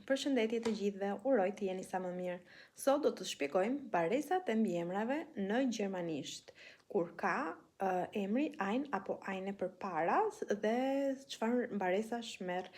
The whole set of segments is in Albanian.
Përshëndetje të gjithëve, uroj të jeni sa më mirë. Sot do të shpjegojmë baresat e mbiemrave në gjermanisht, kur ka emri ein apo eine përpara dhe çfarë baresash merr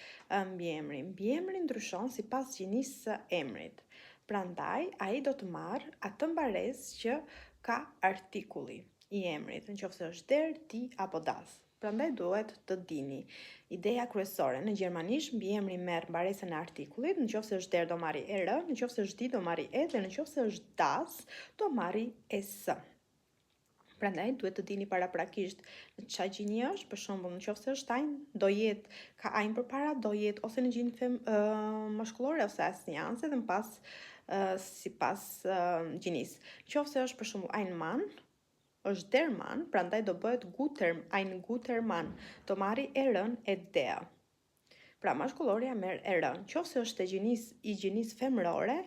mbiemri. Mbiemri ndryshon sipas gjinisë së emrit. Prandaj ai do të marr atë mbaresë që ka artikulli i emrit, nëse është der, di apo das. Prandaj duhet të dini. Ideja kryesore në gjermanisht mbiemri merr mbaresën e artikullit, nëse është der do marri er, nëse është di do marri e dhe nëse është das do marri es. Prandaj duhet të dini paraprakisht në çfarë gjini është, për shembull nëse është ein, do jetë ka ein përpara, do jetë ose në gjini mashkullore ose asnjëanse dhe më pas sipas gjinisë. Nëse është për shembull ein man, është der man, prandaj do bëhet ein guter man, do marri erën e der. Pra mashkullorja merr erën. Nëse është i gjinisë femërore,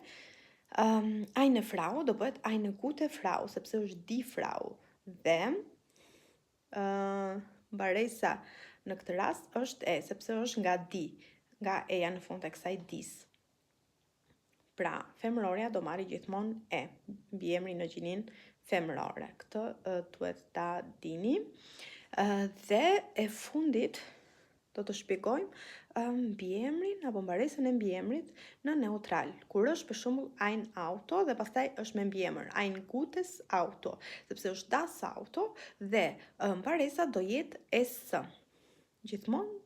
eine Frau do bëhet eine gute Frau, sepse është die Frau. Dhe baresa në këtë rast është e, sepse është nga di, nga eja në fund e kësaj dis. Pra, femërorja do marri gjithmonë e, mbiemri në gjinin femërore. Këtë duhet ta dini. Dhe e fundit do të shpjegojmë mbiemrin apo mbaresën e mbiemrit në neutral. Kur është për shembull ein Auto dhe pastaj është me mbiemër ein gutes Auto, sepse është das Auto dhe mbaresa do jetë es. Gjithmonë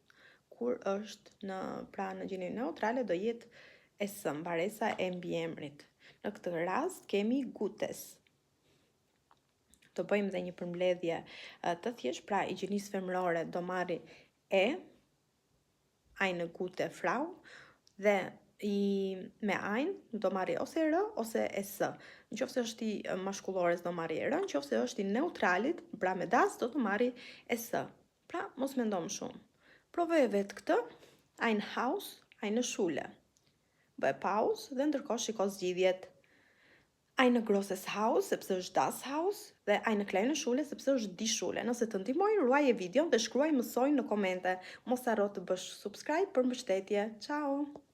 kur është në gjinin neutrale do jetë es, mbaresa e mbiemrit. Në këtë rast kemi gutes. Do bëjmë dhe një përmbledhje të thjesht, pra i gjinisë femërore do marri e, eine gute Frau, dhe me ein do marri ose r ose es. Nëse është i mashkullores do marri r, nëse është i neutralit, pra me das do të marri es. Pra mos mendom shumë. Provoj vetë këtë, ein Haus, eine Schule. Bëj pauzë dhe ndërkohë shiko zgjidhjet. Eine grosses Haus, sepse është das Haus, dhe eine kleine Schule, sepse është die Schule. Nëse të ndihmoj, ruaje videon dhe shkruaj mësoj në komente. Mos harro të bësh subscribe për mbështetje. Ciao!